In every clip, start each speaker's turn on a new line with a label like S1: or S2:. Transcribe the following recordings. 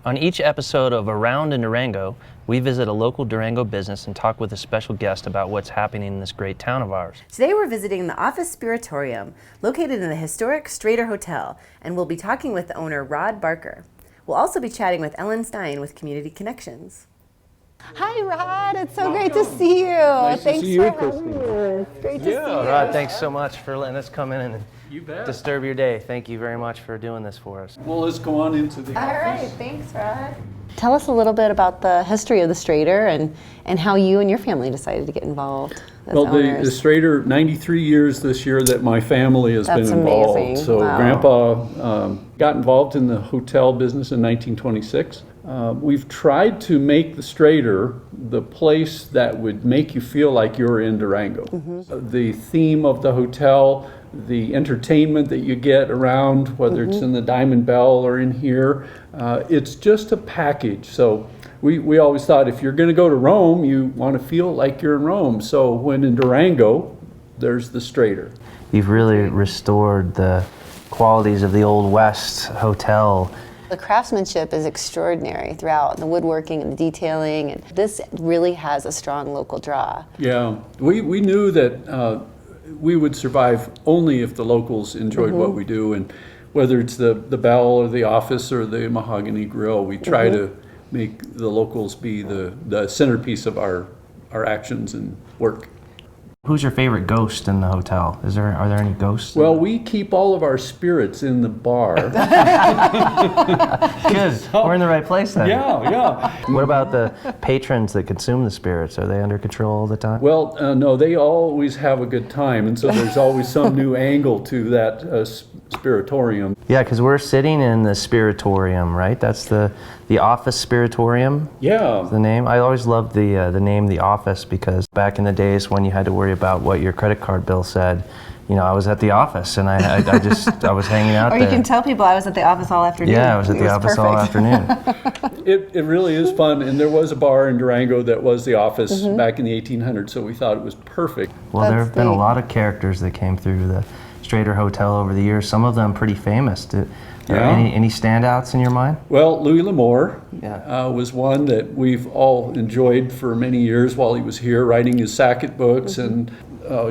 S1: On each episode of Around in Durango, we visit a local Durango business and talk with a special guest about what's happening in this great town of ours.
S2: Today we're visiting the Office Spiritorium, located in the historic Strater Hotel, and we'll be talking with the owner, Rod Barker. We'll also be chatting with Stein with Community Connections. Hi, Rod. It's so great to see you.
S3: Nice
S2: Thanks
S3: to see you,
S2: for having
S3: Christine.
S2: me. It's great to see you.
S1: Rod, thanks so much for letting us come in and
S3: You bet.
S1: disturb your day. Thank you very much for doing this for us.
S3: Well, let's go on into the
S2: All
S3: office.
S2: right. Thanks, Rod. Tell us a little bit about the history of the Strater and how you and your family decided to get involved as
S3: Well, the
S2: owners.
S3: Strater, 93 years this year that my family has
S2: That's
S3: been involved.
S2: amazing.
S3: So
S2: Wow.
S3: Grandpa got involved in the hotel business in 1926. We've tried to make the Strater the place that would make you feel like you're in Durango. The theme of the hotel, the entertainment that you get around, whether it's in the Diamond Bell or in here, it's just a package. So we always thought if you're going to go to Rome, you want to feel like you're in Rome. So when in Durango, there's the Strater.
S1: You've really restored the qualities of the Old West hotel.
S2: The craftsmanship is extraordinary throughout, the woodworking and the detailing, and this really has a strong local draw.
S3: Yeah, we knew that we would survive only if the locals enjoyed what we do, and whether it's the bell or the office or the mahogany grill, we try to make the locals be the centerpiece of our actions and work.
S1: Who's your favorite ghost in the hotel? Are there any ghosts?
S3: Well, we keep all of our spirits in the bar.
S1: Good. We're in the right place then.
S3: Yeah.
S1: What about the patrons that consume the spirits? Are they under control all the time?
S3: Well, no, they always have a good time, and so there's always some new angle to that spiritorium.
S1: Yeah, because we're sitting in the Spiritorium, right? That's the Office Spiritorium.
S3: Yeah.
S1: The name. I always loved the name The Office because back in the days when you had to worry about what your credit card bill said, you know, I was at the office and I was hanging out
S2: Or
S1: there.
S2: you can tell people I was at the office all afternoon.
S1: Yeah, I was at the office all afternoon.
S3: It really is fun, and there was a bar in Durango that was the office back in the 1800s, so we thought it was perfect.
S1: Well, there
S2: That's
S1: have been a
S2: neat.
S1: lot of characters that came through the Strater Hotel over the years. Some of them pretty famous. Any standouts in your mind?
S3: Well, Louis L'Amour
S1: Yeah.
S3: was one that we've all enjoyed for many years while he was here, writing his Sackett books, and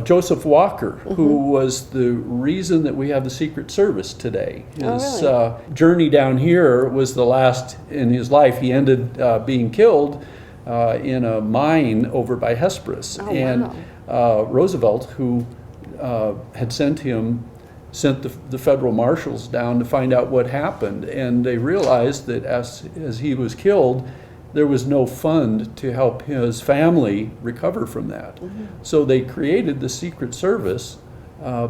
S3: Joseph Walker, who was the reason that we have the Secret Service today. His journey down here was the last in his life. He ended being killed in a mine over by Hesperus. Roosevelt, who had sent the federal marshals down to find out what happened, and they realized that as he was killed, there was no fund to help his family recover from that. So they created the Secret Service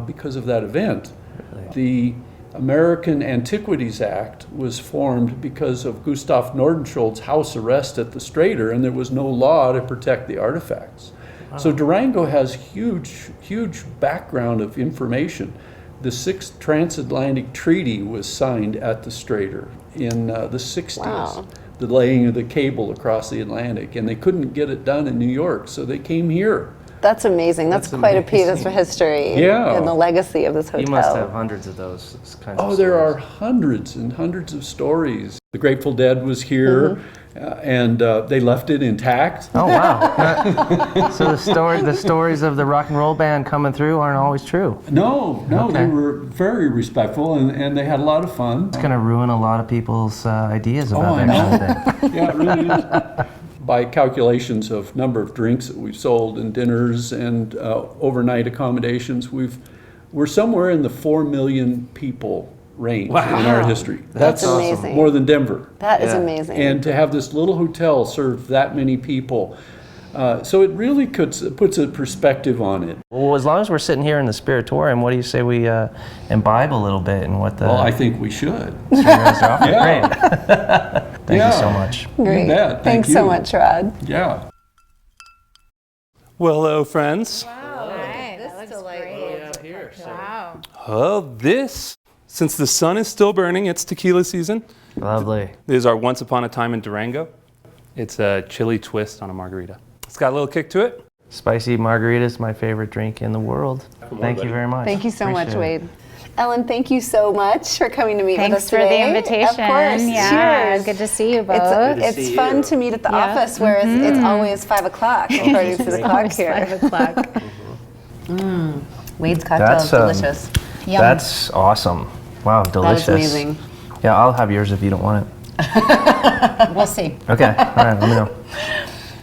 S3: because of that event.
S1: Really?
S3: The American Antiquities Act was formed because of Gustav Nordenskjold's house arrest at the Strater, and there was no law to protect the artifacts. So Durango has huge background of information. The Sixth Transatlantic Treaty was signed at the Strater in the 60s.
S2: Wow.
S3: The laying of the cable across the Atlantic, and they couldn't get it done in New York, so they came here.
S2: That's amazing. That's quite a piece of history
S3: Yeah.
S2: and the legacy of this hotel.
S1: You must have hundreds of those kinds of
S3: Oh, there are
S1: stories.
S3: hundreds and hundreds of stories. The Grateful Dead was here, and they left it intact.
S1: Oh, wow. So the stories of the rock and roll band coming through aren't always true.
S3: No,
S1: Okay.
S3: they were very respectful, and they had a lot of fun.
S1: It's going to ruin a lot of people's ideas about
S3: I
S1: that kind of thing.
S3: Yeah, it really is. By calculations of number of drinks that we've sold and dinners and overnight accommodations, we're somewhere in the 4 million people range in our history.
S2: That's amazing.
S3: More than Denver.
S2: That is
S1: Yeah.
S2: amazing.
S3: And to have this little hotel serve that many people, so it really puts a perspective on it.
S1: Well, as long as we're sitting here in the Spiritorium, what do you say we imbibe a little bit in what the
S3: Well, I think we should.
S1: guys are offering?
S3: Yeah.
S1: Great. Thank you so much.
S2: Great.
S3: You bet. Thank
S2: Thanks so
S3: you.
S2: much, Rod.
S3: Yeah.
S4: Well, hello, friends.
S5: Hi, that looks great. Wow.
S4: Oh, this, since the sun is still burning, it's tequila season.
S1: Lovely.
S4: This is our Once Upon a Time in Durango. It's a chili twist on a margarita. It's got a little kick to it.
S1: Spicy margarita is my favorite drink in the world. Thank you very much.
S2: Thank you so much,
S1: Appreciate it.
S2: Wade. Ellen, thank you so much for coming to meet with
S5: Thanks
S2: us
S5: for
S2: today.
S5: the invitation.
S2: Of course.
S5: Yeah,
S2: Cheers.
S5: good to see you both.
S2: It's fun to meet at the office, whereas it's always 5 o'clock according to the clock here.
S5: 5 o'clock.
S2: Wade's cocktail is delicious.
S5: Yum.
S1: That's awesome. Wow, delicious.
S2: That is amazing.
S1: Yeah, I'll have yours if you don't want it.
S5: We'll see.
S1: Okay, all right, let me know.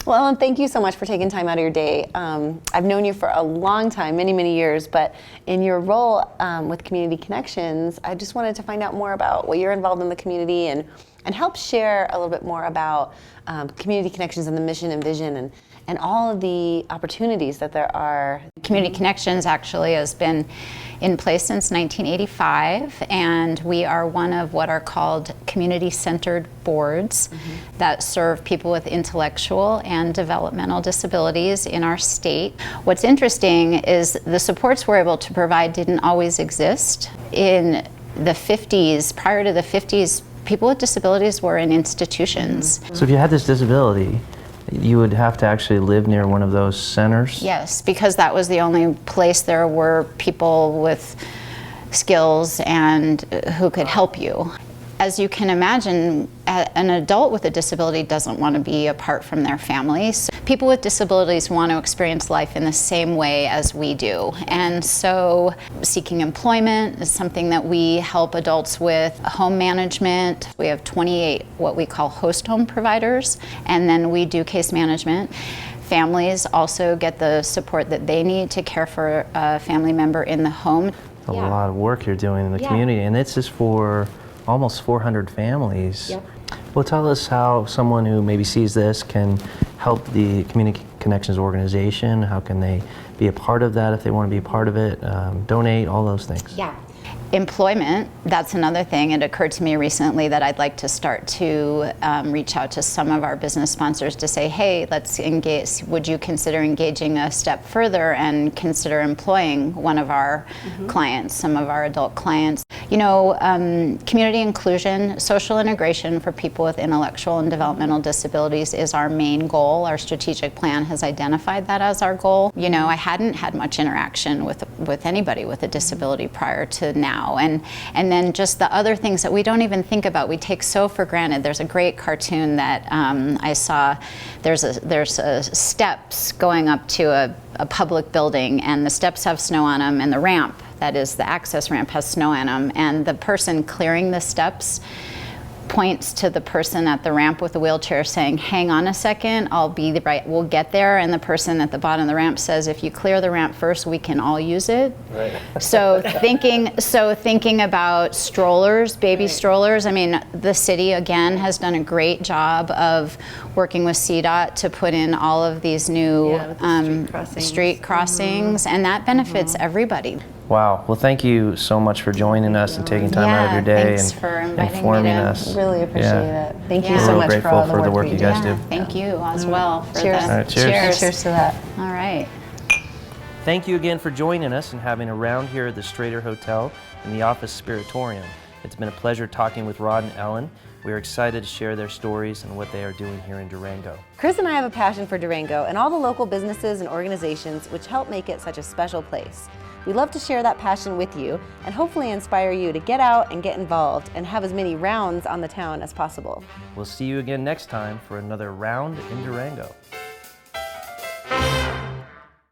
S2: Well, Ellen, thank you so much for taking time out of your day. I've known you for a long time, many, many years, but in your role with Community Connections, I just wanted to find out more about what you're involved in the community and help share a little bit more about Community Connections and the mission and vision and all of the opportunities that there are.
S5: Community Connections actually has been in place since 1985, and we are one of what are called community-centered boards that serve people with intellectual and developmental disabilities in our state. What's interesting is the supports we're able to provide didn't always exist. In the 50s, prior to the 50s, people with disabilities were in institutions.
S1: So if you had this disability, you would have to actually live near one of those centers?
S5: Yes, because that was the only place there were people with skills and who could help you. As you can imagine, an adult with a disability doesn't want to be apart from their families. People with disabilities want to experience life in the same way as we do. And so seeking employment is something that we help adults with. Home management, we have 28 what we call host home providers, and then we do case management. Families also get the support that they need to care for a family member in the home.
S1: A lot of work you're doing in the community, and this is for almost 400 families.
S2: Yep.
S1: Well, tell us how someone who maybe sees this can help the Community Connections organization. How can they be a part of that if they want to be a part of it, donate, all those things?
S5: Yeah. Employment, that's another thing. It occurred to me recently that I'd like to start to reach out to some of our business sponsors to say, hey, let's engage, would you consider engaging a step further and consider employing one of our clients, some of our adult clients. You know, community inclusion, social integration for people with intellectual and developmental disabilities is our main goal. Our strategic plan has identified that as our goal. You know, I hadn't had much interaction with anybody with a disability prior to now. And then just the other things that we don't even think about, we take so for granted. There's a great cartoon that I saw. There's a steps going up to a public building, and the steps have snow on them, and the ramp, that is the access ramp, has snow on them, and the person clearing the steps points to the person at the ramp with the wheelchair saying, hang on a second, we'll get there. And the person at the bottom of the ramp says, if you clear the ramp first, we can all use it. Right. So thinking about strollers, baby strollers, I mean, the city again has done a great job of working with CDOT to put in all of these new street crossings, and that benefits everybody.
S1: Wow. Well, thank you so much for joining us and taking time out of your day
S5: thanks
S1: and
S5: for inviting
S1: informing
S5: me to
S1: us.
S2: Really appreciate it. Thank you
S1: We're
S2: so
S1: real
S2: much
S1: grateful
S2: for all
S1: for the work you guys do.
S5: Thank you as well. For
S2: Cheers.
S5: the-
S1: All right, cheers.
S5: Cheers.
S2: Cheers to that.
S5: All right.
S1: Thank you again for joining us and having a round here at the Strater Hotel in the Office Spiritorium. It's been a pleasure talking with Rod and Ellen. We are excited to share their stories and what they are doing here in Durango.
S2: Chris and I have a passion for Durango and all the local businesses and organizations which help make it such a special place. We love to share that passion with you and hopefully inspire you to get out and get involved and have as many rounds on the town as possible.
S1: We'll see you again next time for another round in Durango.